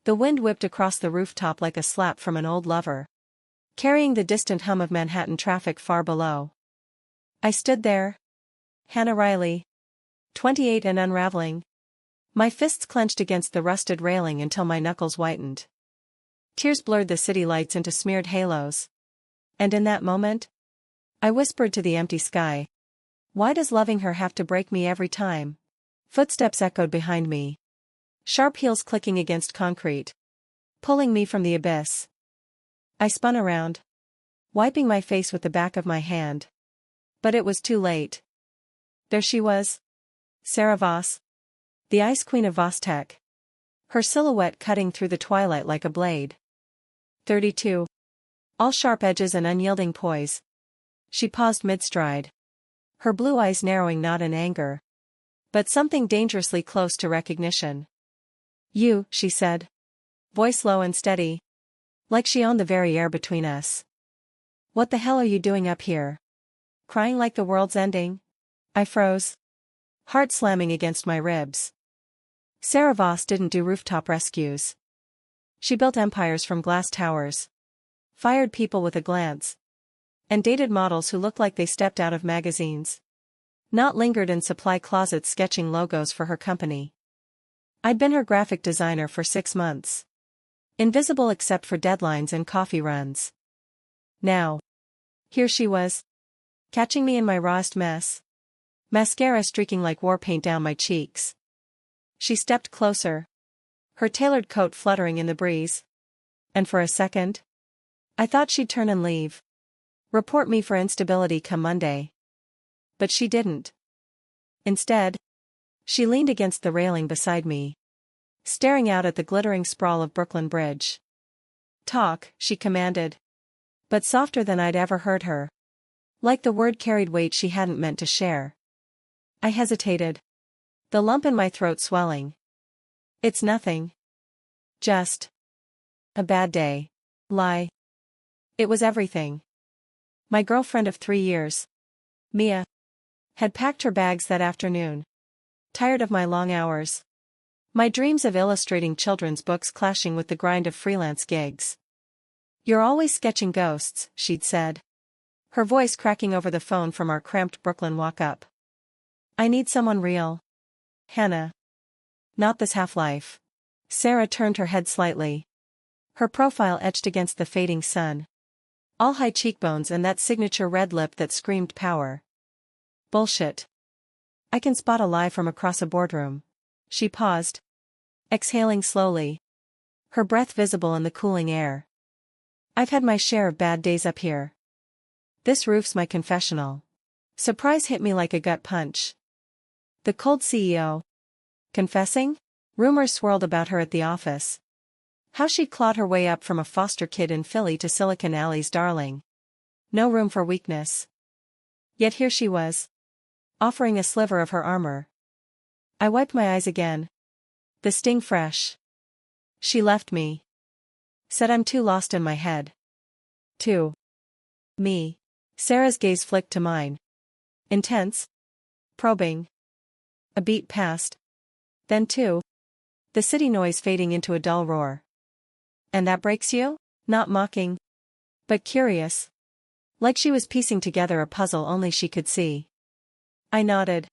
The wind whipped across the rooftop like a slap from an old lover, carrying the distant hum of Manhattan traffic far below. I stood there. Hannah Riley. 28 and unraveling. My fists clenched against the rusted railing until my knuckles whitened. Tears blurred the city lights into smeared halos. And in that moment, I whispered to the empty sky, "Why does loving her have to break me every time?" Footsteps echoed behind me. Sharp heels clicking against concrete, pulling me from the abyss. I spun around, wiping my face with the back of my hand. But it was too late. There she was. Sarah Voss. The Ice Queen of Vostek. Her silhouette cutting through the twilight like a blade. 32. All sharp edges and unyielding poise. She paused mid-stride. Her blue eyes narrowing not in anger, but something dangerously close to recognition. "You," she said. Voice low and steady, like she owned the very air between us. "What the hell are you doing up here? Crying like the world's ending?" I froze, heart slamming against my ribs. Sarah Voss didn't do rooftop rescues. She built empires from glass towers, fired people with a glance, and dated models who looked like they stepped out of magazines. Not lingered in supply closets sketching logos for her company. I'd been her graphic designer for 6 months. Invisible except for deadlines and coffee runs. Now, here she was, catching me in my rawest mess. Mascara streaking like war paint down my cheeks. She stepped closer, her tailored coat fluttering in the breeze. And for a second, I thought she'd turn and leave. Report me for instability come Monday. But she didn't. Instead, she leaned against the railing beside me, staring out at the glittering sprawl of Brooklyn Bridge. "Talk," she commanded. But softer than I'd ever heard her. Like the word carried weight she hadn't meant to share. I hesitated, the lump in my throat swelling. "It's nothing. Just a bad day." Lie. It was everything. My girlfriend of 3 years, Mia, had packed her bags that afternoon. Tired of my long hours. My dreams of illustrating children's books clashing with the grind of freelance gigs. "You're always sketching ghosts," she'd said, her voice cracking over the phone from our cramped Brooklyn walk-up. "I need someone real. Hannah. Not this half-life." Sarah turned her head slightly, her profile etched against the fading sun. All high cheekbones and that signature red lip that screamed power. "Bullshit. I can spot a lie from across a boardroom." She paused, exhaling slowly, her breath visible in the cooling air. "I've had my share of bad days up here. This roof's my confessional." Surprise hit me like a gut punch. The cold CEO. Confessing? Rumors swirled about her at the office. How she'd clawed her way up from a foster kid in Philly to Silicon Alley's darling. No room for weakness. Yet here she was, offering a sliver of her armor. I wiped my eyes again, the sting fresh. She left me. Said I'm too lost in my head. Too. Me. Sarah's gaze flicked to mine. Intense. Probing. A beat passed. Then two. The city noise fading into a dull roar. "And that breaks you?" Not mocking, but curious. Like she was piecing together a puzzle only she could see. I nodded.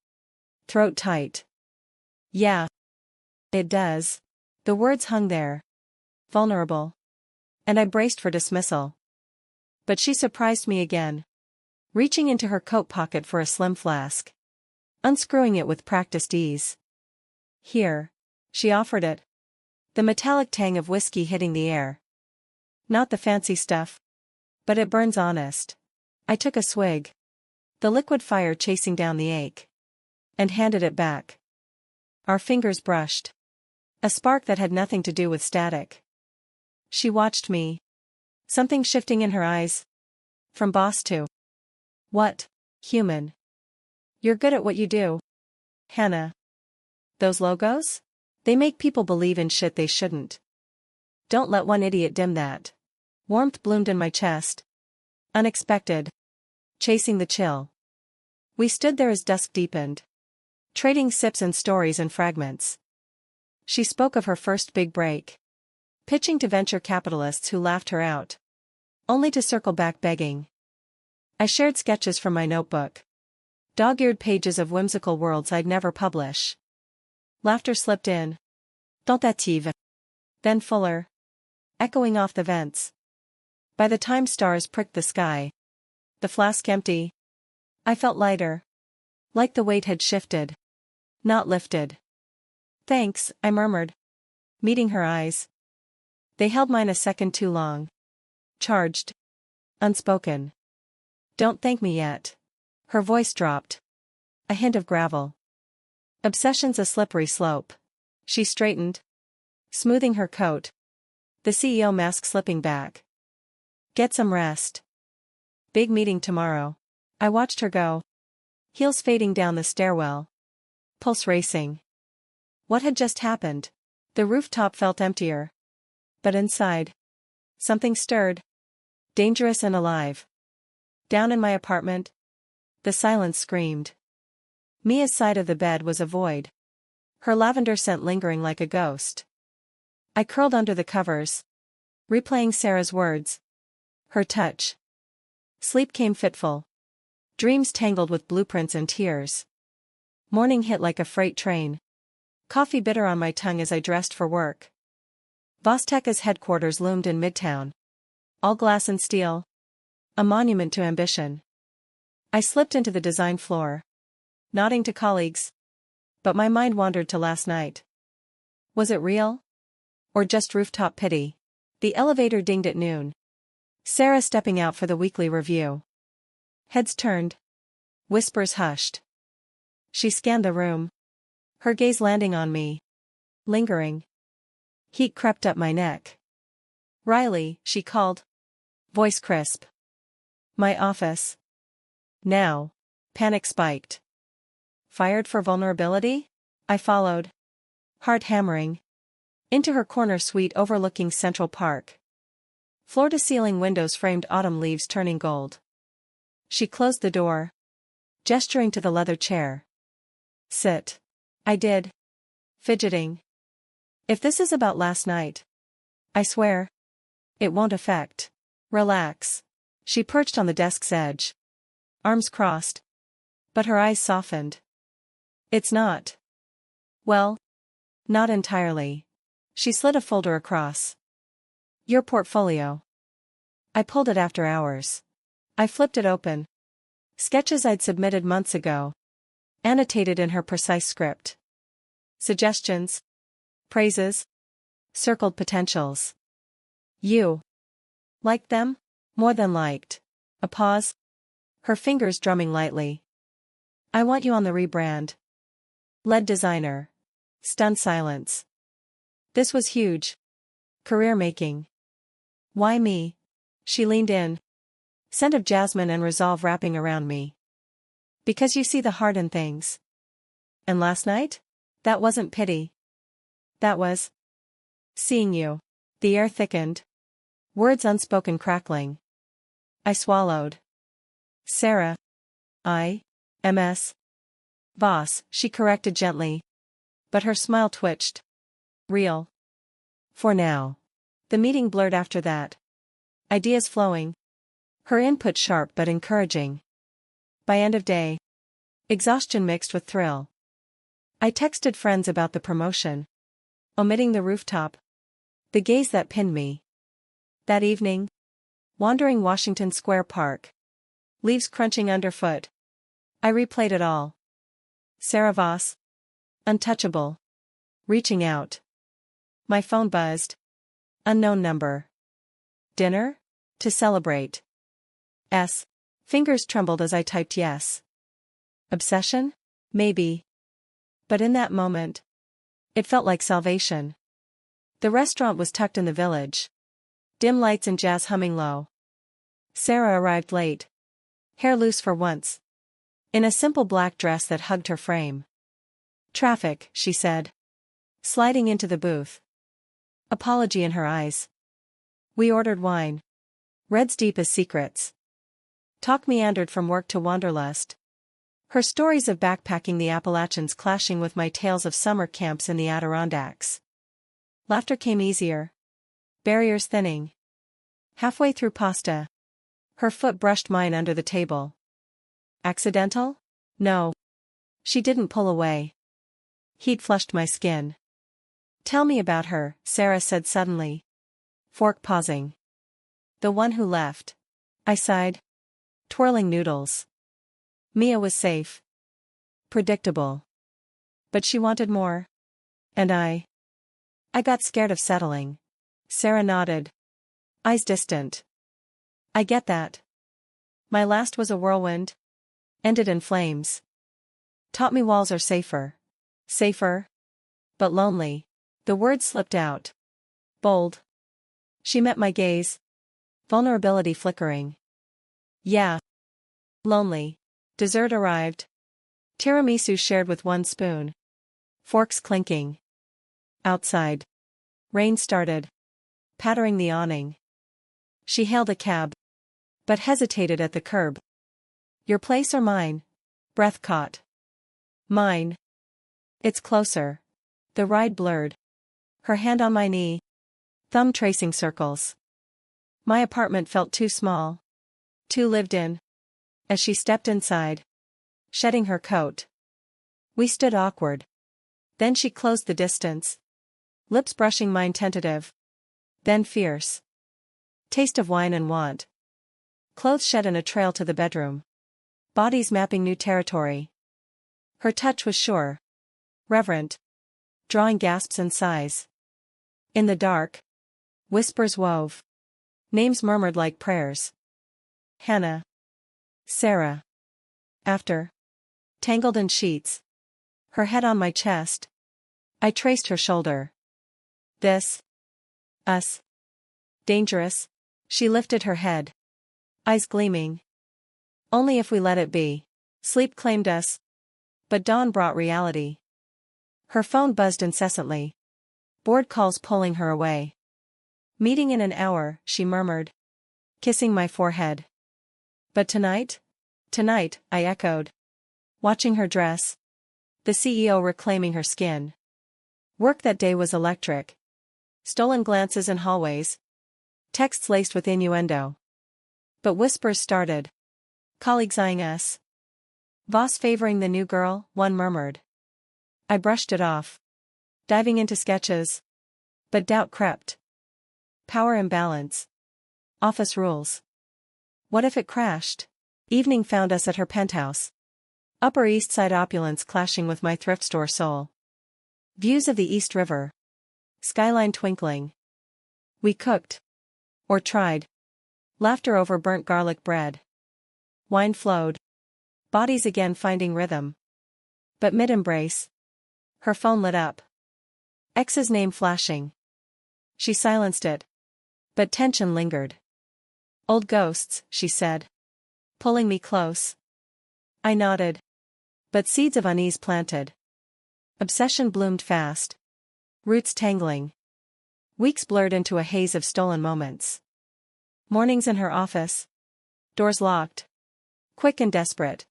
Throat tight. "Yeah. It does." The words hung there. Vulnerable. And I braced for dismissal. But she surprised me again. Reaching into her coat pocket for a slim flask. Unscrewing it with practiced ease. "Here." She offered it. The metallic tang of whiskey hitting the air. Not the fancy stuff. But it burns honest. I took a swig. The liquid fire chasing down the ache. And handed it back. Our fingers brushed. A spark that had nothing to do with static. She watched me. Something shifting in her eyes. From boss to what? Human. "You're good at what you do, Hannah. Those logos? They make people believe in shit they shouldn't. Don't let one idiot dim that." Warmth bloomed in my chest. Unexpected. Chasing the chill. We stood there as dusk deepened. Trading sips and stories and fragments. She spoke of her first big break. pitching to venture capitalists who laughed her out. Only to circle back begging. I shared sketches from my notebook. Dog-eared pages of whimsical worlds I'd never publish. Laughter slipped in. Tentative. Then fuller. Echoing off the vents. By the time stars pricked the sky, the flask empty, I felt lighter. Like the weight had shifted. Not lifted. Thanks, I murmured. Meeting her eyes. They held mine a second too long. Charged. Unspoken. Don't thank me yet. Her voice dropped. A hint of gravel. Obsession's a slippery slope. She straightened. Smoothing her coat. The CEO mask slipping back. Get some rest. Big meeting tomorrow. I watched her go. Heels fading down the stairwell. Pulse racing. What had just happened? The rooftop felt emptier. But inside, something stirred. Dangerous and alive. Down in my apartment, the silence screamed. Mia's side of the bed was a void. Her lavender scent lingering like a ghost. I curled under the covers, replaying Sarah's words. Her touch. Sleep came fitful. Dreams tangled with blueprints and tears. Morning hit like a freight train. Coffee bitter on my tongue as I dressed for work. Vosteka's headquarters loomed in Midtown. All glass and steel. A monument to ambition. I slipped into the design floor. Nodding to colleagues. But my mind wandered to last night. Was it real? Or just rooftop pity? The elevator dinged at noon. Sarah stepping out for the weekly review. Heads turned. Whispers hushed. She scanned the room. Her gaze landing on me. Lingering. Heat crept up my neck. Riley, she called. Voice crisp. My office. Now. Panic spiked. Fired for vulnerability? I followed. Heart hammering. Into her corner suite overlooking Central Park. Floor-to-ceiling windows framed autumn leaves turning gold. She closed the door. Gesturing to the leather chair. Sit. I did. Fidgeting. If this is about last night, I swear, it won't affect. Relax. She perched on the desk's edge. Arms crossed. But her eyes softened. It's not. Well, not entirely. She slid a folder across. Your portfolio. I pulled it after hours. I flipped it open. Sketches I'd submitted months ago. Annotated in her precise script. Suggestions. Praises. Circled potentials. You. Liked them? More than liked. A pause. Her fingers drumming lightly. I want you on the rebrand. Lead designer. Stunned silence. This was huge. Career-making. Why me? She leaned in. Scent of jasmine and resolve wrapping around me. Because you see the heart in things. And last night? That wasn't pity. That was seeing you. The air thickened. Words unspoken crackling. I swallowed. Sarah. MS. Boss, she corrected gently. But her smile twitched. Real. For now. The meeting blurred after that. Ideas flowing. Her input sharp but encouraging. By end of day. Exhaustion mixed with thrill. I texted friends about the promotion. Omitting the rooftop. The gaze that pinned me. That evening. Wandering Washington Square Park. Leaves crunching underfoot. I replayed it all. Sarah Voss. Untouchable. Reaching out. My phone buzzed. Unknown number. Dinner? To celebrate. S. Fingers trembled as I typed yes. Obsession? Maybe. But in that moment, it felt like salvation. The restaurant was tucked in the village. Dim lights and jazz humming low. Sarah arrived late. Hair loose for once. In a simple black dress that hugged her frame. Traffic, she said. Sliding into the booth. Apology in her eyes. We ordered wine. Reds deep as secrets. Talk meandered from work to wanderlust. Her stories of backpacking the Appalachians clashing with my tales of summer camps in the Adirondacks. Laughter came easier. Barriers thinning. Halfway through pasta. Her foot brushed mine under the table. Accidental? No. She didn't pull away. Heat flushed my skin. Tell me about her, Sarah said suddenly. Fork pausing. The one who left. I sighed. Twirling noodles. Mia was safe. Predictable. But she wanted more. And I got scared of settling. Sarah nodded. Eyes distant. I get that. My last was a whirlwind. Ended in flames. Taught me walls are safer. Safer. But lonely. The word slipped out. Bold. She met my gaze. Vulnerability flickering. Yeah. Lonely. Dessert arrived. Tiramisu shared with one spoon. Forks clinking. Outside. Rain started. Pattering the awning. She hailed a cab. But hesitated at the curb. Your place or mine? Breath caught. Mine. It's closer. The ride blurred. Her hand on my knee. Thumb tracing circles. My apartment felt too small. Too lived in. As she stepped inside. Shedding her coat. We stood awkward. Then she closed the distance. Lips brushing mine tentative. Then fierce. Taste of wine and want. Clothes shed in a trail to the bedroom. Bodies mapping new territory. Her touch was sure. Reverent. Drawing gasps and sighs. In the dark. Whispers wove. Names murmured like prayers. Hannah. Sarah. After. Tangled in sheets. Her head on my chest. I traced her shoulder. This. Us. Dangerous. She lifted her head. Eyes gleaming. Only if we let it be. Sleep claimed us. But dawn brought reality. Her phone buzzed incessantly. Bored calls pulling her away. Meeting in an hour, she murmured. Kissing my forehead. But tonight? Tonight, I echoed. Watching her dress. The CEO reclaiming her skin. Work that day was electric. Stolen glances in hallways. Texts laced with innuendo. But whispers started. Colleagues eyeing us. Boss favoring the new girl, one murmured. I brushed it off. Diving into sketches. But doubt crept. Power imbalance. Office rules. What if it crashed? Evening found us at her penthouse. Upper East Side opulence clashing with my thrift store soul. Views of the East River. Skyline twinkling. We cooked. Or tried. Laughter over burnt garlic bread. Wine flowed. Bodies again finding rhythm. But mid-embrace. Her phone lit up. Ex's name flashing. She silenced it. But tension lingered. Old ghosts, she said. Pulling me close. I nodded. But seeds of unease planted. Obsession bloomed fast. Roots tangling. Weeks blurred into a haze of stolen moments. Mornings in her office. Doors locked. Quick and desperate.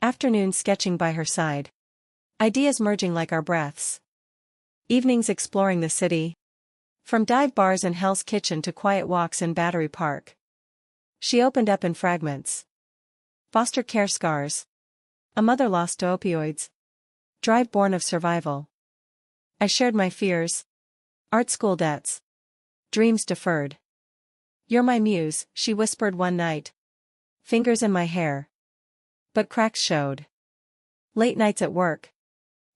Afternoons sketching by her side. Ideas merging like our breaths. Evenings exploring the city. From dive bars in Hell's Kitchen to quiet walks in Battery Park. She opened up in fragments. Foster care scars. A mother lost to opioids. Drive born of survival. I shared my fears. Art school debts. Dreams deferred. You're my muse, she whispered one night. Fingers in my hair. But cracks showed. Late nights at work.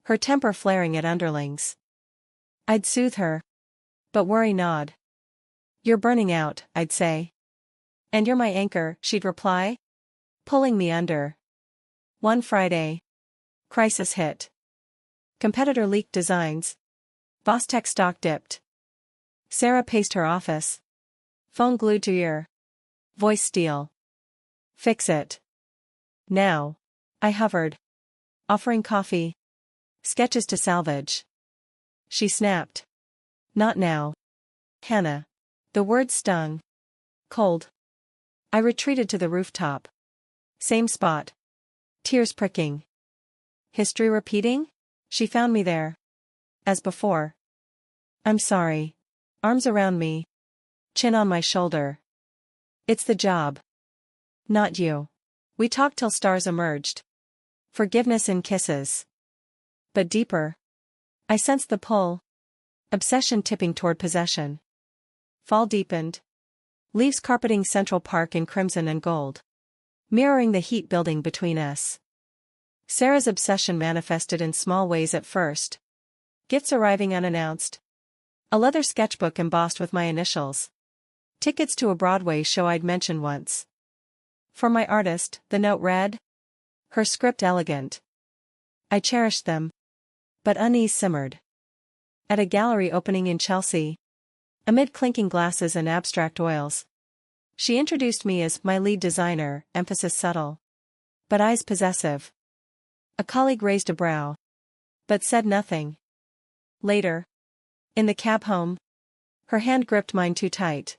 Her temper flaring at underlings. I'd soothe her. But worry nod. You're burning out, I'd say. And you're my anchor, she'd reply. Pulling me under. One Friday. Crisis hit. Competitor leaked designs. Boss tech stock dipped. Sarah paced her office. Phone glued to ear. Voice steel. Fix it. Now. I hovered. Offering coffee. Sketches to salvage. She snapped. Not now. Hannah. The word stung. Cold. I retreated to the rooftop. Same spot. Tears pricking. History repeating? She found me there. As before. I'm sorry. Arms around me. Chin on my shoulder. It's the job. Not you. We talked till stars emerged. Forgiveness in kisses. But deeper. I sensed the pull. Obsession tipping toward possession. Fall deepened. Leaves carpeting Central Park in crimson and gold. Mirroring the heat building between us. Sarah's obsession manifested in small ways at first. Gifts arriving unannounced. A leather sketchbook embossed with my initials. Tickets to a Broadway show I'd mentioned once. For my artist, the note read. Her script elegant. I cherished them. But unease simmered. At a gallery opening in Chelsea. Amid clinking glasses and abstract oils. She introduced me as my lead designer, emphasis subtle. But eyes possessive. A colleague raised a brow. But said nothing. Later. In the cab home. Her hand gripped mine too tight.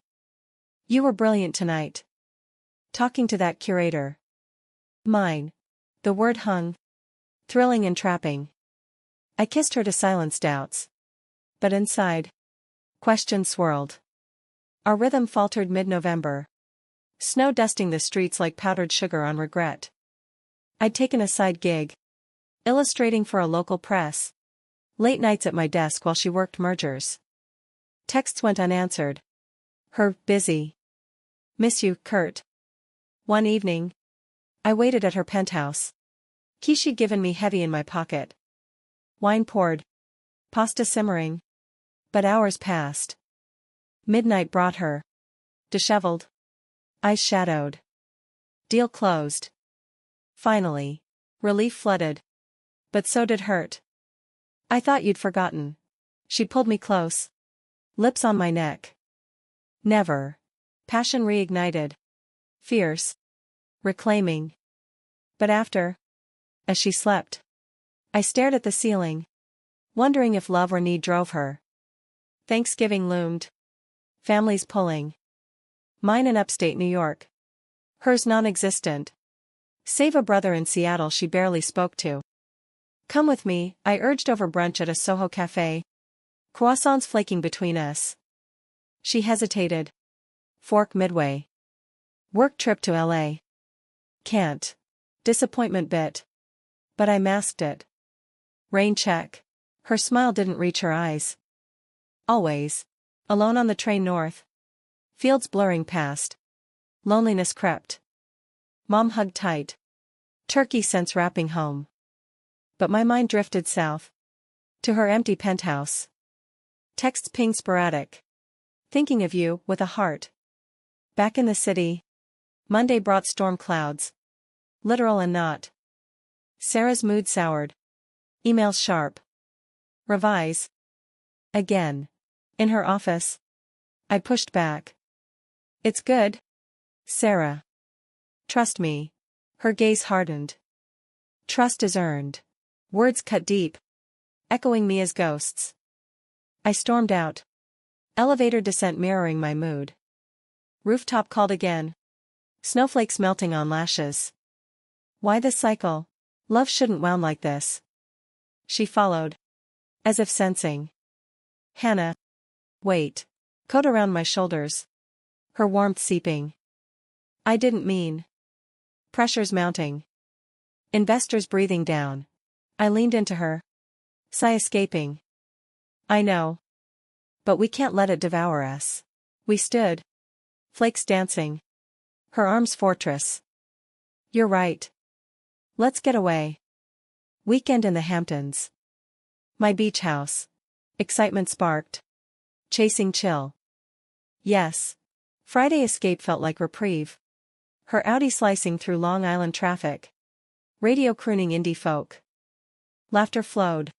You were brilliant tonight. Talking to that curator. Mine. The word hung. Thrilling and trapping. I kissed her to silence doubts. But inside. Questions swirled. Our rhythm faltered mid-November. Snow dusting the streets like powdered sugar on regret. I'd taken a side gig. Illustrating for a local press. Late nights at my desk while she worked mergers. Texts went unanswered. Her, busy. Miss you, Kurt. One evening. I waited at her penthouse. Key she'd given me heavy in my pocket. Wine poured. Pasta simmering. But hours passed. Midnight brought her. Disheveled. Eyes shadowed. Deal closed. Finally. Relief flooded. But so did hurt. I thought you'd forgotten. She pulled me close. Lips on my neck. Never. Passion reignited. Fierce. Reclaiming. But after. As she slept. I stared at the ceiling. Wondering if love or need drove her. Thanksgiving loomed. Families pulling. Mine in upstate New York. Hers non-existent. Save a brother in Seattle she barely spoke to. Come with me, I urged over brunch at a Soho cafe. Croissants flaking between us. She hesitated. Fork midway. Work trip to LA. Can't. Disappointment bit. But I masked it. Rain check. Her smile didn't reach her eyes. Always. Alone on the train north. Fields blurring past. Loneliness crept. Mom hugged tight. Turkey scents wrapping home. But my mind drifted south. To her empty penthouse. Texts pinged sporadic. Thinking of you, with a heart. Back in the city. Monday brought storm clouds. Literal and not. Sarah's mood soured. Emails sharp. Revise. Again. In her office. I pushed back. It's good. Sarah. Trust me. Her gaze hardened. Trust is earned. Words cut deep. Echoing me as ghosts. I stormed out. Elevator descent mirroring my mood. Rooftop called again. Snowflakes melting on lashes. Why this cycle? Love shouldn't wound like this. She followed. As if sensing. Hannah. Wait. Coat around my shoulders. Her warmth seeping. I didn't mean. Pressure's mounting. Investors breathing down. I leaned into her. Sigh escaping. I know. But we can't let it devour us. We stood. Flakes dancing. Her arms fortress. You're right. Let's get away. Weekend in the Hamptons. My beach house. Excitement sparked. Chasing chill. Yes. Friday escape felt like reprieve. Her Audi slicing through Long Island traffic. Radio crooning indie folk. Laughter flowed.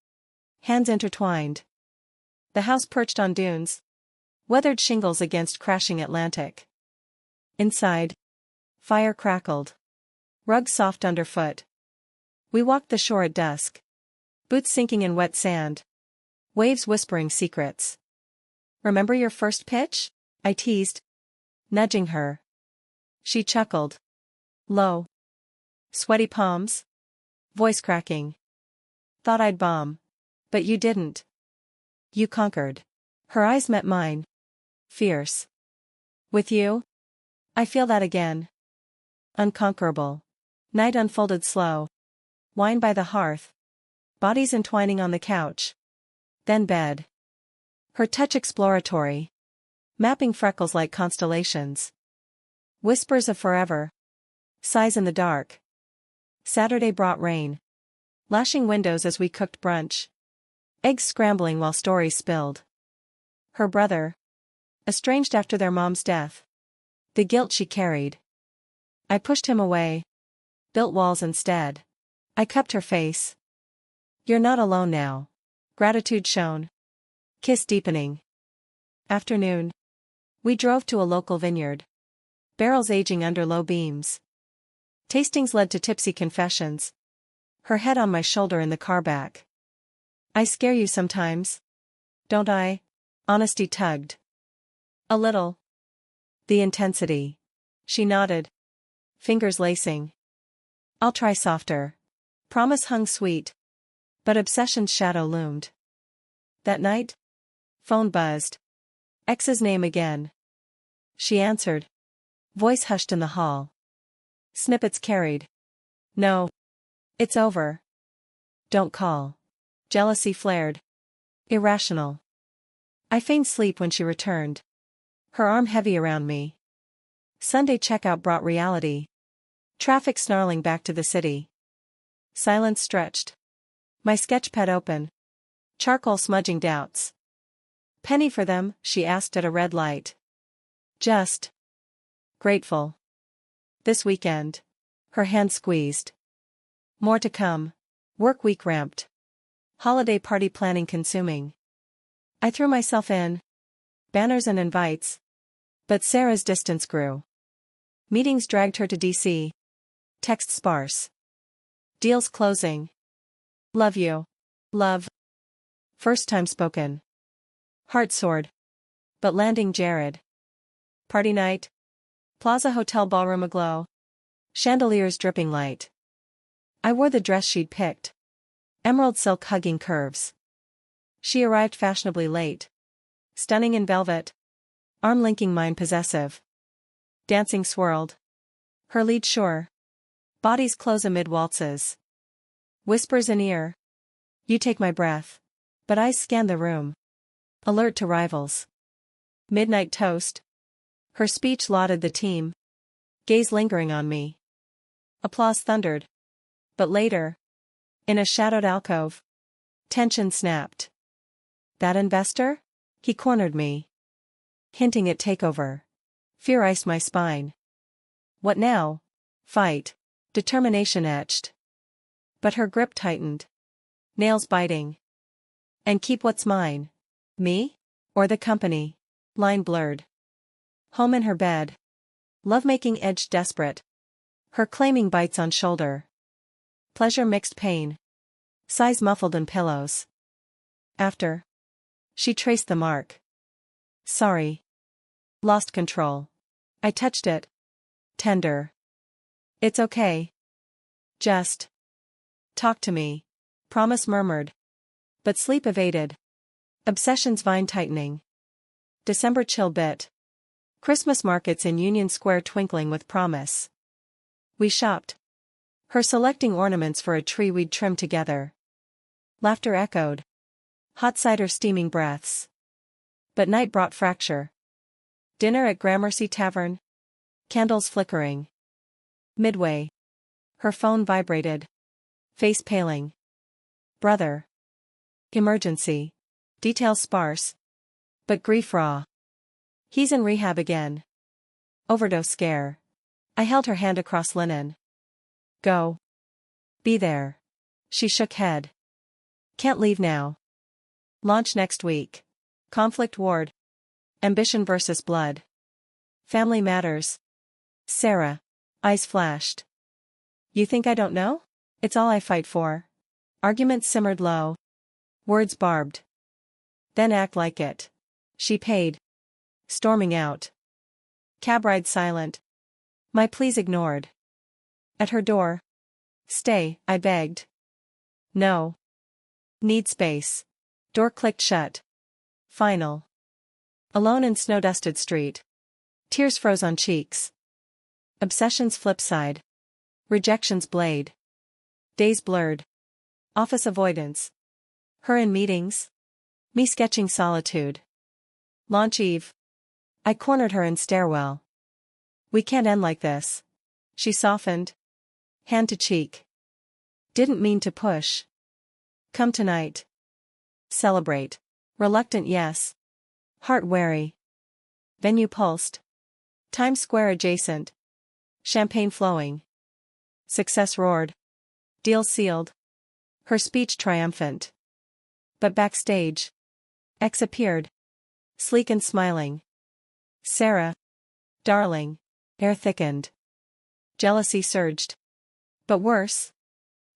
Hands intertwined. The house perched on dunes. Weathered shingles against crashing Atlantic. Inside. Fire crackled. Rug soft underfoot. We walked the shore at dusk. Boots sinking in wet sand. Waves whispering secrets. Remember your first pitch? I teased. Nudging her. She chuckled. Low. Sweaty palms. Voice cracking. Thought I'd bomb. But you didn't. You conquered. Her eyes met mine. Fierce. With you? I feel that again. Unconquerable. Night unfolded slow. Wine by the hearth. Bodies entwining on the couch. Then bed. Her touch exploratory. Mapping freckles like constellations. Whispers of forever. Sighs in the dark. Saturday brought rain. Lashing windows as we cooked brunch. Eggs scrambling while stories spilled. Her brother. Estranged after their mom's death. The guilt she carried. I pushed him away. Built walls instead. I cupped her face. You're not alone now. Gratitude shown. Kiss deepening. Afternoon. We drove to a local vineyard. Barrels aging under low beams. Tastings led to tipsy confessions. Her head on my shoulder in the car back. I scare you sometimes. Don't I? Honesty tugged. A little. The intensity. She nodded. Fingers lacing. I'll try softer. Promise hung sweet. But obsession's shadow loomed. That night? Phone buzzed. Ex's name again. She answered. Voice hushed in the hall. Snippets carried. No. It's over. Don't call. Jealousy flared. Irrational. I feigned sleep when she returned. Her arm heavy around me. Sunday checkout brought reality. Traffic snarling back to the city. Silence stretched. My sketchpad open. Charcoal smudging doubts. Penny for them, she asked at a red light. Just. Grateful. This weekend. Her hand squeezed. More to come. Work week ramped. Holiday party planning consuming. I threw myself in. Banners and invites. But Sarah's distance grew. Meetings dragged her to DC. Text sparse. Deals closing. Love you. Love. First time spoken. Heart soared. But landing Jared. Party night. Plaza Hotel ballroom aglow. Chandeliers dripping light. I wore the dress she'd picked. Emerald silk hugging curves. She arrived fashionably late. Stunning in velvet. Arm linking mine possessive. Dancing swirled. Her lead sure. Bodies close amid waltzes. Whispers in ear. You take my breath. But eyes scan the room. Alert to rivals. Midnight toast. Her speech lauded the team. Gaze lingering on me. Applause thundered. But later. In a shadowed alcove. Tension snapped. That investor? He cornered me. Hinting at takeover. Fear iced my spine. What now? Fight. Determination etched. But her grip tightened. Nails biting. And keep what's mine. Me? Or the company? Line blurred. Home in her bed. Lovemaking edged desperate. Her claiming bites on shoulder. Pleasure mixed pain. Sighs muffled in pillows. After. She traced the mark. Sorry. Lost control. I touched it. Tender. It's okay. Just. Talk to me. Promise murmured. But sleep evaded. Obsession's vine tightening. December chill bit. Christmas markets in Union Square twinkling with promise. We shopped. Her selecting ornaments for a tree we'd trim together. Laughter echoed. Hot cider steaming breaths. But night brought fracture. Dinner at Gramercy Tavern. Candles flickering. Midway. Her phone vibrated. Face paling. Brother. Emergency. Details sparse. But grief raw. He's in rehab again. Overdose scare. I held her hand across linen. Go. Be there. She shook head. Can't leave now. Launch next week. Conflict ward. Ambition versus blood. Family matters. Sarah. Eyes flashed. You think I don't know? It's all I fight for. Arguments simmered low. Words barbed. Then act like it. She paid. Storming out. Cab ride silent. My pleas ignored. At her door. Stay, I begged. No. Need space. Door clicked shut. Final. Alone in snow-dusted street. Tears froze on cheeks. Obsession's flip side. Rejection's blade. Days blurred. Office avoidance. Her in meetings. Me sketching solitude. Launch eve. I cornered her in stairwell. We can't end like this. She softened. Hand to cheek. Didn't mean to push. Come tonight. Celebrate. Reluctant yes. Heart wary. Venue pulsed. Times Square adjacent. Champagne flowing. Success roared. Deal sealed. Her speech triumphant. But backstage. X appeared. Sleek and smiling. Sarah. Darling. Air thickened. Jealousy surged. But worse.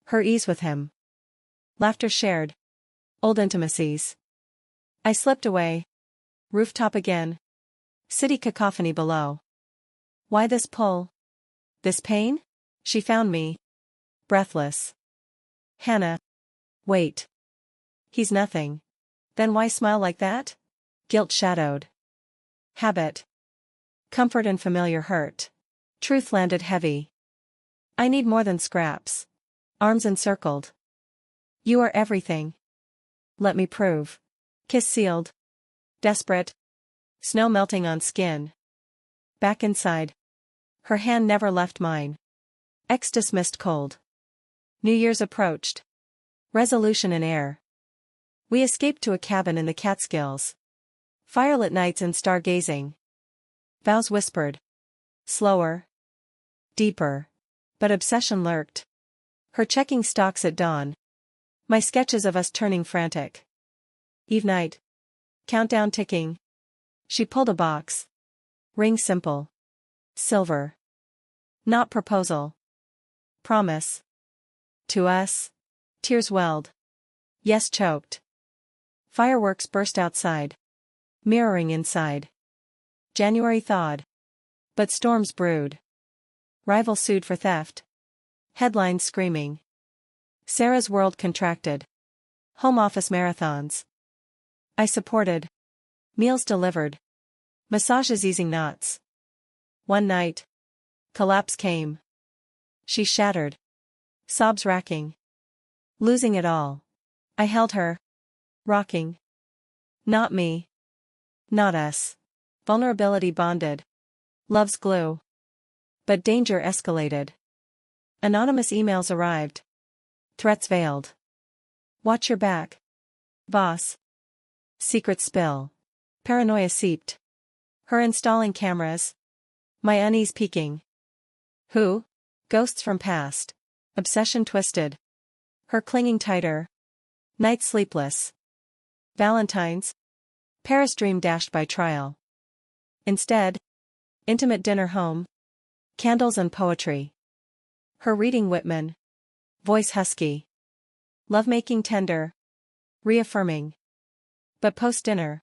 Her ease with him. Laughter shared. Old intimacies. I slipped away. Rooftop again. City cacophony below. Why this pull? This pain? She found me. Breathless. Hannah. Wait. He's nothing. Then why smile like that? Guilt shadowed. Habit. Comfort and familiar hurt. Truth landed heavy. I need more than scraps. Arms encircled. You are everything. Let me prove. Kiss sealed. Desperate. Snow melting on skin. Back inside. Her hand never left mine. X dismissed cold. New Year's approached. Resolution in air. We escaped to a cabin in the Catskills. Firelit nights and stargazing. Vows whispered. Slower. Deeper. But obsession lurked. Her checking stocks at dawn. My sketches of us turning frantic. Eve night. Countdown ticking. She pulled a box. Ring simple. Silver. Not proposal. Promise. To us. Tears welled. Yes choked. Fireworks burst outside. Mirroring inside. January thawed. But storms brewed. Rival sued for theft. Headlines screaming. Sarah's world contracted. Home office marathons. I supported. Meals delivered. Massages easing knots. One night. Collapse came. She shattered. Sobs racking. Losing it all. I held her. Rocking. Not me. Not us. Vulnerability bonded. Love's glue. But danger escalated. Anonymous emails arrived. Threats veiled. Watch your back. Boss. Secret spill. Paranoia seeped. Her installing cameras. My unease peaking. Who? Ghosts from past. Obsession twisted. Her clinging tighter. Night sleepless. Valentine's. Paris dream dashed by trial. Instead. Intimate dinner home. Candles and poetry. Her reading Whitman. Voice husky. Lovemaking tender. Reaffirming. But post-dinner.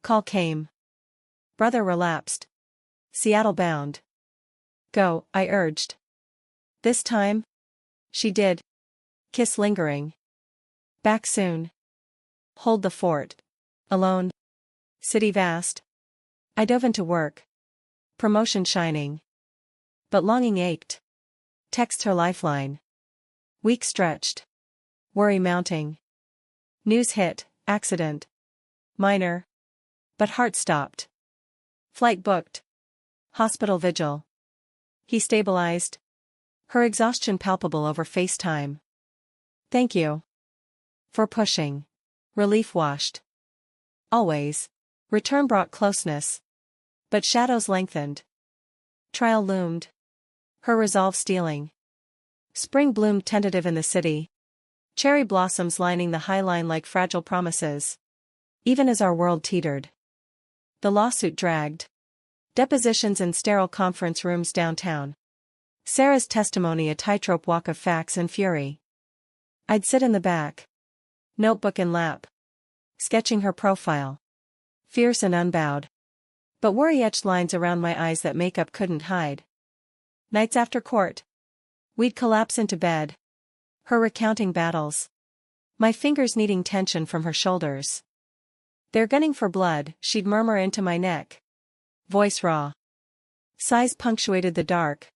Call came. Brother relapsed. Seattle bound. Go, I urged. This time. She did. Kiss lingering. Back soon. Hold the fort. Alone. City vast. I dove into work. Promotion shining. But longing ached. Text her lifeline. Week stretched. Worry mounting. News hit, accident. Minor. But heart stopped. Flight booked. Hospital vigil. He stabilized. Her exhaustion palpable over FaceTime. Thank you. For pushing. Relief washed. Always. Return brought closeness. But shadows lengthened. Trial loomed. Her resolve stealing. Spring bloomed tentative in the city. Cherry blossoms lining the high line like fragile promises. Even as our world teetered. The lawsuit dragged. Depositions in sterile conference rooms downtown. Sarah's testimony a tightrope walk of facts and fury. I'd sit in the back. Notebook in lap. Sketching her profile. Fierce and unbowed. But worry etched lines around my eyes that makeup couldn't hide. Nights after court. We'd collapse into bed. Her recounting battles. My fingers needing tension from her shoulders. They're gunning for blood, she'd murmur into my neck. Voice raw. Sighs punctuated the dark,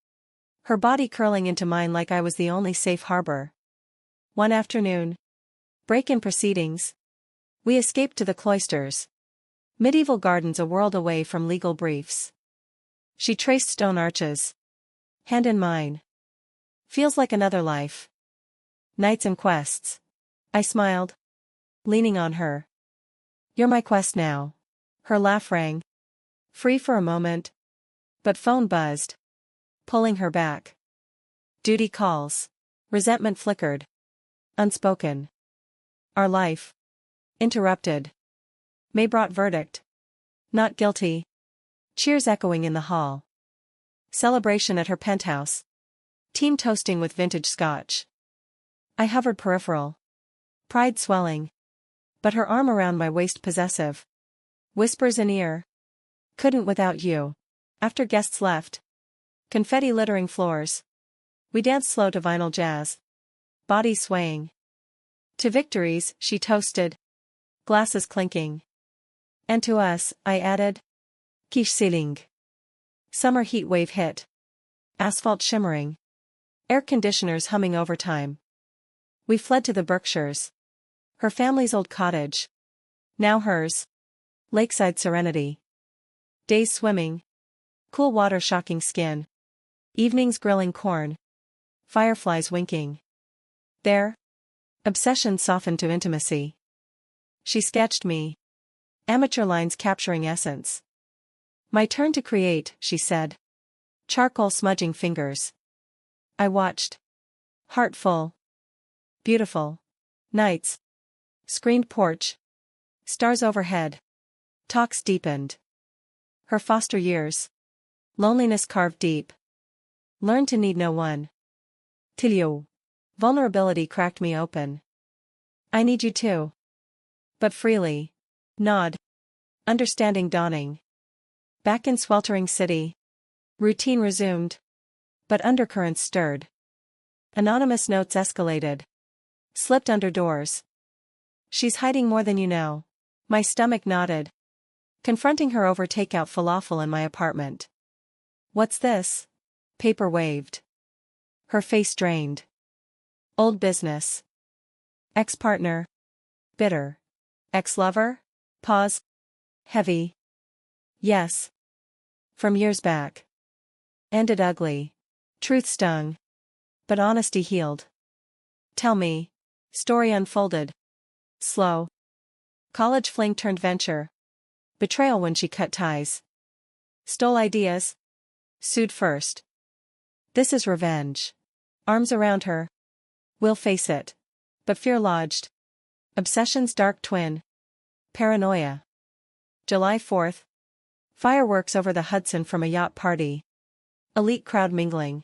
her body curling into mine like I was the only safe harbor. One afternoon. Break-in proceedings. We escaped to the cloisters. Medieval gardens a world away from legal briefs. She traced stone arches. Hand in mine. Feels like another life. Nights and quests. I smiled. Leaning on her. You're my quest now. Her laugh rang. Free for a moment. But phone buzzed. Pulling her back. Duty calls. Resentment flickered. Unspoken. Our life. Interrupted. May brought verdict. Not guilty. Cheers echoing in the hall. Celebration at her penthouse. Team toasting with vintage scotch. I hovered peripheral. Pride swelling. But her arm around my waist possessive. Whispers in ear. Couldn't without you. After guests left. Confetti littering floors. We danced slow to vinyl jazz. Bodies swaying. To victories, she toasted. Glasses clinking. And to us, I added. Quiche ceiling. Summer heat wave hit. Asphalt shimmering. Air conditioners humming overtime. We fled to the Berkshires. Her family's old cottage. Now hers. Lakeside serenity. Days swimming. Cool water shocking skin. Evenings grilling corn. Fireflies winking. There. Obsession softened to intimacy. She sketched me. Amateur lines capturing essence. My turn to create, she said. Charcoal smudging fingers. I watched. Heart full. Beautiful. Nights. Screened porch. Stars overhead. Talks deepened. Her foster years. Loneliness carved deep. Learned to need no one. Till you. Vulnerability cracked me open. I need you too. But freely. Nod. Understanding dawning. Back in sweltering city. Routine resumed. But undercurrents stirred. Anonymous notes escalated. Slipped under doors. She's hiding more than you know. My stomach nodded. Confronting her over takeout falafel in my apartment. What's this? Paper waved. Her face drained. Old business. Ex-partner. Bitter. Ex-lover? Pause. Heavy. Yes. From years back. Ended ugly. Truth stung. But honesty healed. Tell me. Story unfolded. Slow. College fling turned venture. Betrayal when she cut ties. Stole ideas. Sued first. This is revenge. Arms around her. We'll face it. But fear lodged. Obsession's dark twin. Paranoia. July 4th. Fireworks over the Hudson from a yacht party. Elite crowd mingling.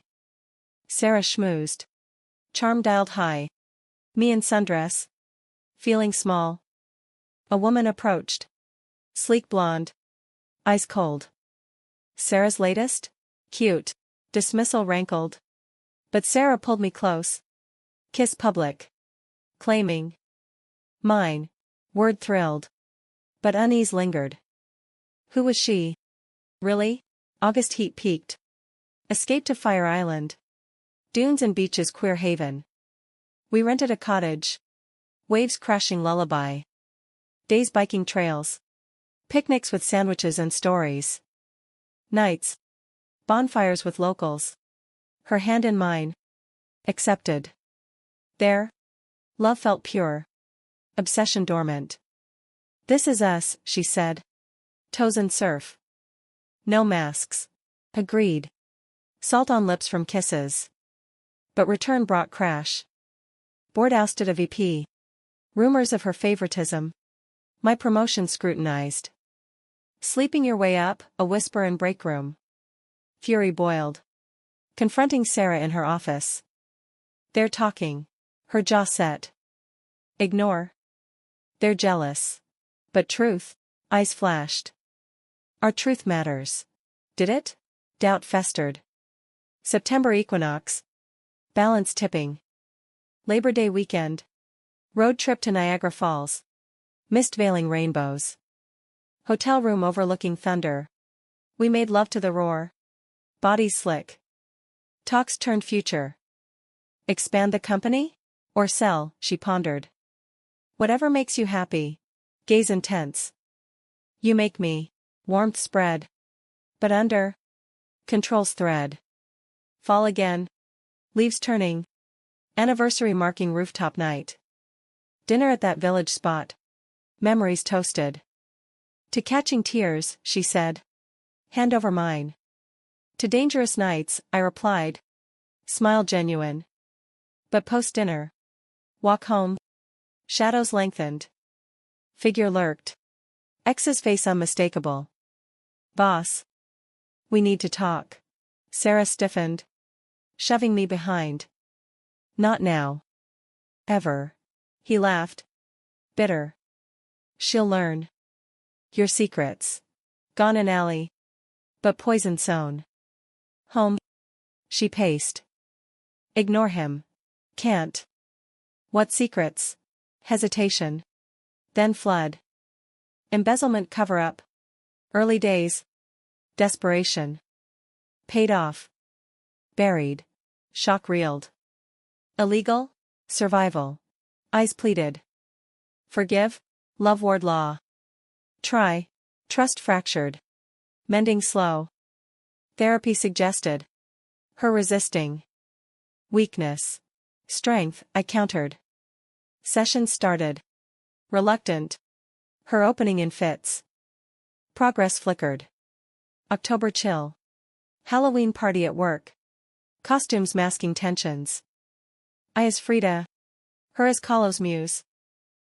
Sarah schmoozed. Charm dialed high. Me in sundress. Feeling small. A woman approached. Sleek blonde. Ice cold. Sarah's latest? Cute. Dismissal rankled. But Sarah pulled me close. Kiss public. Claiming. Mine. Word thrilled. But unease lingered. Who was she? Really? August heat peaked. Escape to Fire Island. Dunes and beaches queer haven. We rented a cottage. Waves crashing lullaby. Days biking trails. Picnics with sandwiches and stories. Nights. Bonfires with locals. Her hand in mine. Accepted. There. Love felt pure. Obsession dormant. This is us, she said. Toes and surf. No masks. Agreed. Salt on lips from kisses. But return brought crash. Board ousted a VP. Rumors of her favoritism. My promotion scrutinized. Sleeping your way up, a whisper in break room. Fury boiled. Confronting Sarah in her office. They're talking. Her jaw set. Ignore. They're jealous. But truth. Eyes flashed. Our truth matters. Did it? Doubt festered. September equinox. Balance tipping. Labor Day weekend. Road trip to Niagara Falls. Mist veiling rainbows. Hotel room overlooking thunder. We made love to the roar. Body slick. Talks turned future. Expand the company? Or sell, she pondered. Whatever makes you happy. Gaze intense. You make me. Warmth spread. But under. Controls thread. Fall again. Leaves turning. Anniversary marking rooftop night. Dinner at that village spot. Memories toasted. To catching tears, she said. Hand over mine. To dangerous nights, I replied. Smile genuine. But post-dinner. Walk home. Shadows lengthened. Figure lurked. Ex's face unmistakable. Boss. We need to talk. Sarah stiffened. Shoving me behind. Not now. Ever. He laughed. Bitter. She'll learn. Your secrets. Gone an alley. But poison sown. Home. She paced. Ignore him. Can't. What secrets? Hesitation. Then flood. Embezzlement cover-up. Early days. Desperation. Paid off. Buried. Shock reeled. Illegal? Survival. Eyes pleaded. Forgive? Love ward law. Try. Trust fractured. Mending slow. Therapy suggested. Her resisting. Weakness. Strength, I countered. Session started. Reluctant. Her opening in fits. Progress flickered. October chill. Halloween party at work. Costumes masking tensions. I as Frida. Her as Kahlo's muse.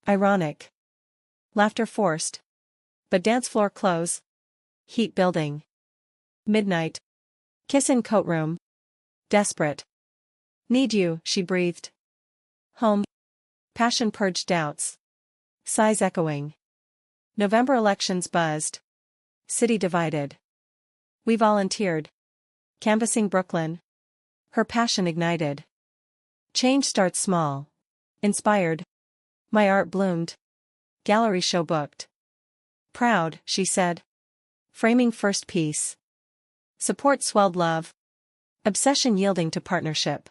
Ironic. Laughter forced. But dance floor close. Heat building. Midnight. Kiss in coat room. Desperate. Need you, she breathed. Home. Passion purged doubts. Sighs echoing. November elections buzzed. City divided. We volunteered. Canvassing Brooklyn. Her passion ignited. Change starts small. Inspired. My art bloomed. Gallery show booked. Proud, she said. Framing first piece. Support swelled love. Obsession yielding to partnership.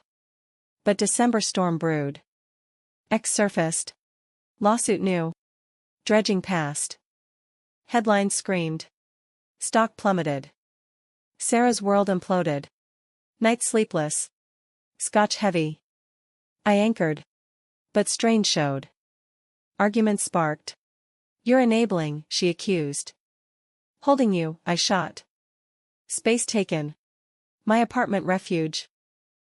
But December storm brewed. X surfaced. Lawsuit new. Dredging past. Headlines screamed. Stock plummeted. Sarah's world imploded. Night sleepless. Scotch heavy. I anchored. But strain showed. Arguments sparked. You're enabling, she accused. Holding you, I shot. Space taken. My apartment refuge.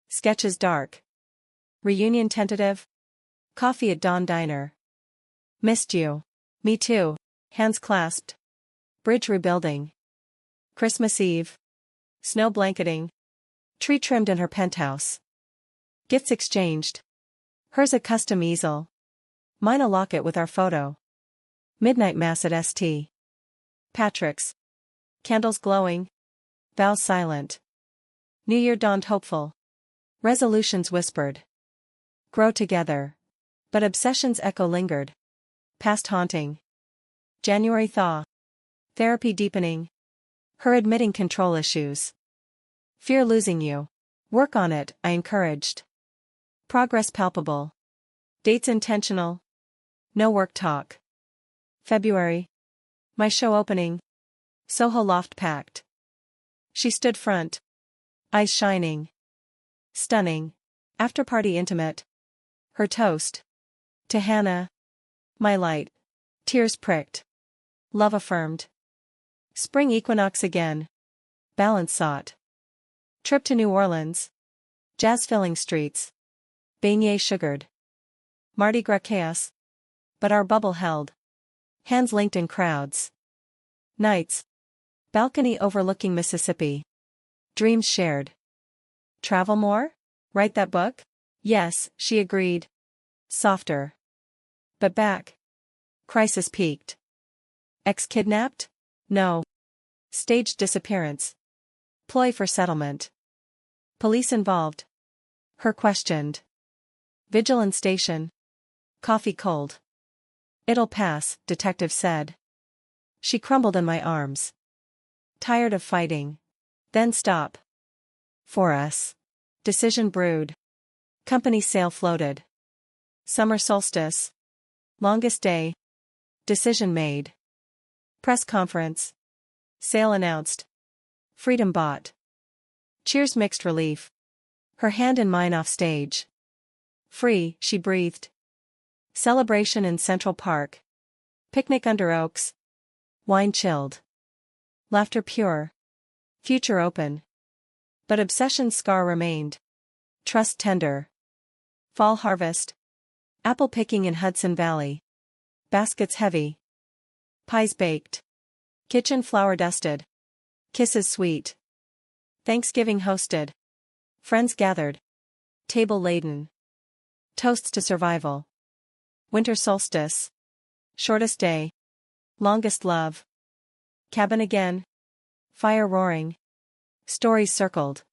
Sketches dark. Reunion tentative. Coffee at dawn diner. Missed you. Me too. Hands clasped. Bridge rebuilding. Christmas Eve. Snow blanketing. Tree trimmed in her penthouse. Gifts exchanged. Hers a custom easel. Mine a locket with our photo. Midnight mass at St. Patrick's. Candles glowing. Vows silent. New Year dawned hopeful. Resolutions whispered. Grow together. But obsessions echo lingered. Past haunting. January thaw. Therapy deepening. Her admitting control issues. Fear losing you. Work on it, I encouraged. Progress palpable. Dates intentional. No work talk. February. My show opening. Soho loft packed. She stood front. Eyes shining. Stunning. After party intimate. Her toast. To Hannah. My light. Tears pricked. Love affirmed. Spring equinox again. Balance sought. Trip to New Orleans. Jazz filling streets. Beignet sugared. Mardi Gras chaos. But our bubble held. Hands linked in crowds. Nights. Balcony overlooking Mississippi. Dreams shared. Travel more? Write that book? Yes, she agreed. Softer. But back. Crisis peaked. Ex kidnapped? No. Staged disappearance. Ploy for settlement. Police involved. Her questioned. Vigilance station. Coffee cold. It'll pass, detective said. She crumbled in my arms. Tired of fighting. Then stop. For us. Decision brewed. Company sail floated. Summer solstice. Longest day. Decision made. Press conference. Sale announced. Freedom bought. Cheers mixed relief. Her hand in mine off stage. Free, she breathed. Celebration in Central Park. Picnic under oaks. Wine chilled. Laughter pure. Future open. But obsession's scar remained. Trust tender. Fall harvest. Apple picking in Hudson Valley. Baskets heavy. Pies baked. Kitchen flour dusted. Kisses sweet. Thanksgiving hosted. Friends gathered. Table laden. Toasts to survival. Winter solstice. Shortest day. Longest love. Cabin again. Fire roaring. Stories circled.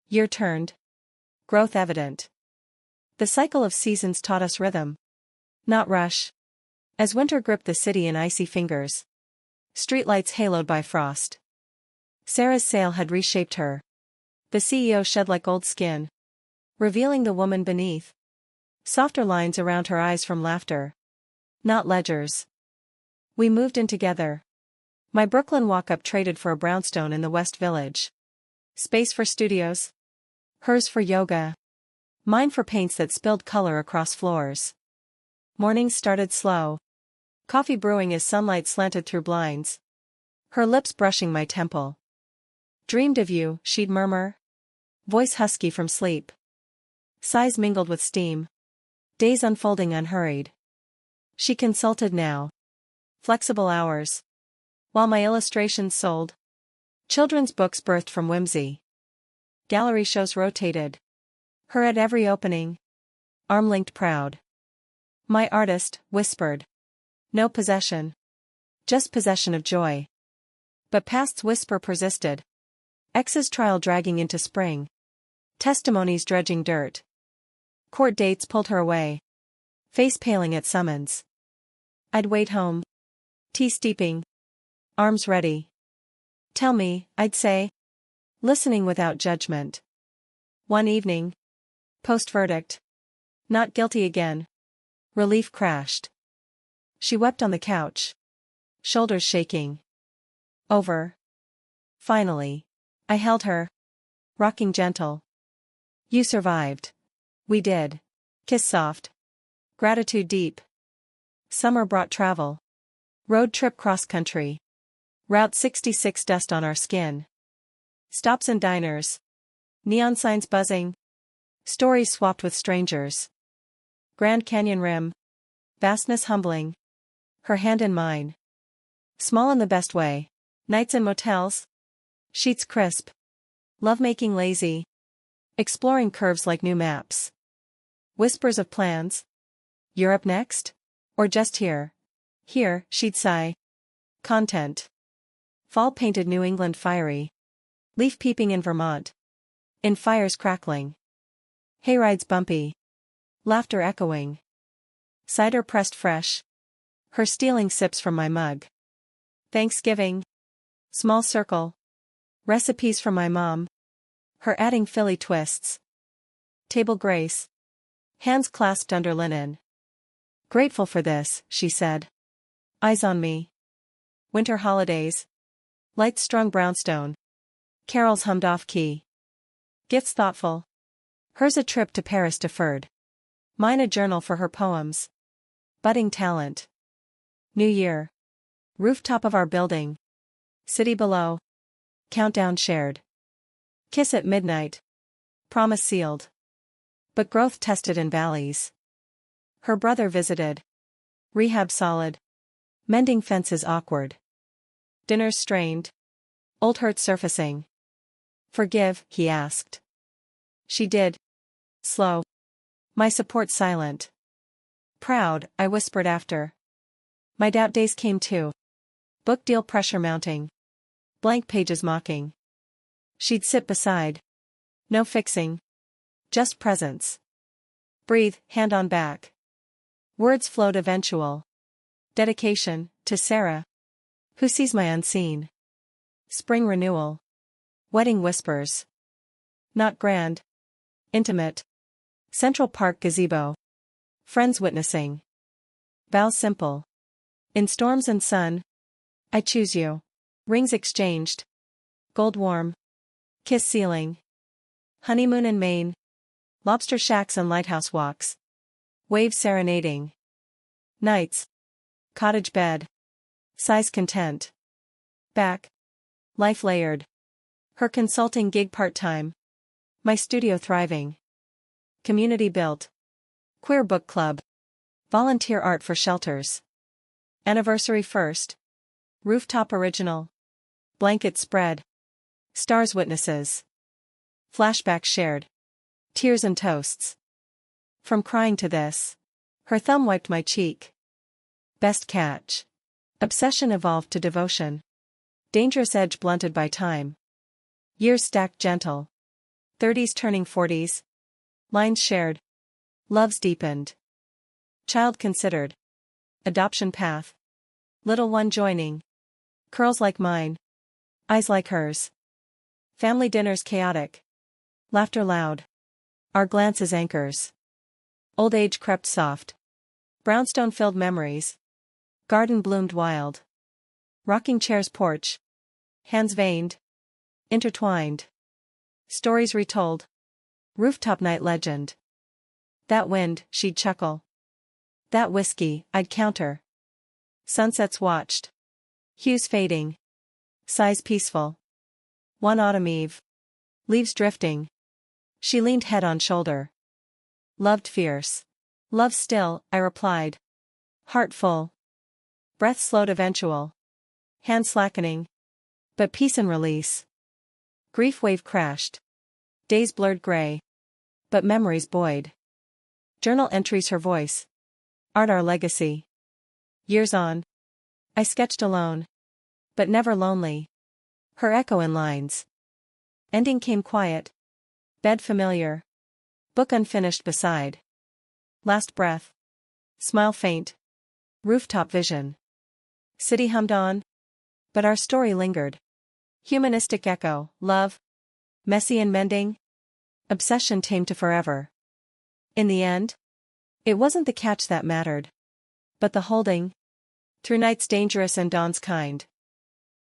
Year turned. Growth evident. The cycle of seasons taught us rhythm. Not rush. As winter gripped the city in icy fingers. Streetlights haloed by frost. Sarah's sail had reshaped her. The CEO shed like old skin. Revealing the woman beneath. Softer lines around her eyes from laughter. Not ledgers. We moved in together. My Brooklyn walk-up traded for a brownstone in the West Village. Space for studios. Hers for yoga. Mine for paints that spilled color across floors. Mornings started slow. Coffee brewing as sunlight slanted through blinds. Her lips brushing my temple. Dreamed of you, she'd murmur. Voice husky from sleep. Sighs mingled with steam. Days unfolding unhurried. She consulted now. Flexible hours. While my illustrations sold. Children's books birthed from whimsy. Gallery shows rotated. Her at every opening. Arm-linked proud. My artist, whispered. No possession. Just possession of joy. But past's whisper persisted. Ex's trial dragging into spring. Testimonies dredging dirt. Court dates pulled her away. Face paling at summons. I'd wait home. Tea steeping. Arms ready. Tell me, I'd say. Listening without judgment. One evening. Post-verdict. Not guilty again. Relief crashed. She wept on the couch. Shoulders shaking. Over. Finally. I held her. Rocking gentle. You survived. We did. Kiss soft. Gratitude deep. Summer brought travel. Road trip cross-country. Route 66 dust on our skin. Stops and diners. Neon signs buzzing. Stories swapped with strangers. Grand Canyon rim. Vastness humbling. Her hand in mine. Small in the best way. Nights in motels. Sheets crisp. Lovemaking lazy. Exploring curves like new maps. Whispers of plans. Europe next? Or just here? Here, she'd sigh. Content. Fall painted New England fiery. Leaf peeping in Vermont. In fires crackling. Hayrides bumpy. Laughter echoing. Cider pressed fresh. Her stealing sips from my mug. Thanksgiving. Small circle. Recipes from my mom. Her adding Philly twists. Table grace. Hands clasped under linen. Grateful for this, she said. Eyes on me. Winter holidays. Lights strung brownstone. Carols hummed off-key. Gifts thoughtful. Hers a trip to Paris deferred. Mine a journal for her poems. Budding talent. New Year. Rooftop of our building. City below. Countdown shared. Kiss at midnight. Promise sealed. But growth tested in valleys. Her brother visited. Rehab solid. Mending fences awkward. Dinners strained. Old hurt surfacing. Forgive, he asked. She did. Slow. My support silent. Proud, I whispered after. My doubt days came too. Book deal pressure mounting. Blank pages mocking. She'd sit beside. No fixing. Just presence. Breathe, hand on back. Words flowed eventual. Dedication, to Sarah. Who sees my unseen. Spring renewal. Wedding whispers. Not grand. Intimate. Central Park gazebo. Friends witnessing. Vows simple. In storms and sun. I choose you. Rings exchanged. Gold warm. Kiss ceiling. Honeymoon in Maine. Lobster shacks and lighthouse walks. Waves serenading. Nights. Cottage bed. Size content. Back. Life layered. Her consulting gig part-time. My studio thriving. Community built. Queer book club. Volunteer art for shelters. Anniversary first. Rooftop original. Blanket spread. Stars witnesses. Flashback shared. Tears and toasts. From crying to this. Her thumb wiped my cheek. Best catch. Obsession evolved to devotion. Dangerous edge blunted by time. Years stacked gentle. 30s turning 40s. Lines shared. Loves deepened. Child considered. Adoption path. Little one joining. Curls like mine. Eyes like hers. Family dinners chaotic. Laughter loud. Our glances anchors. Old age crept soft. Brownstone filled memories. Garden bloomed wild. Rocking chairs porch. Hands veined. Intertwined. Stories retold. Rooftop night legend. That wind, she'd chuckle. That whiskey, I'd counter. Sunsets watched. Hues fading. Sighs peaceful. One autumn eve. Leaves drifting. She leaned head on shoulder. Loved fierce. Love still, I replied. Heart full. Breath slowed eventual. Hand slackening. But peace and release. Grief wave crashed. Days blurred gray. But memories buoyed. Journal entries her voice. Art our legacy. Years on. I sketched alone. But never lonely. Her echo in lines. Ending came quiet. Bed familiar. Book unfinished beside. Last breath. Smile faint. Rooftop vision. City hummed on. But our story lingered. Humanistic echo, love. Messy and mending. Obsession tamed to forever. In the end, it wasn't the catch that mattered. But the holding. Through nights dangerous and dawns kind.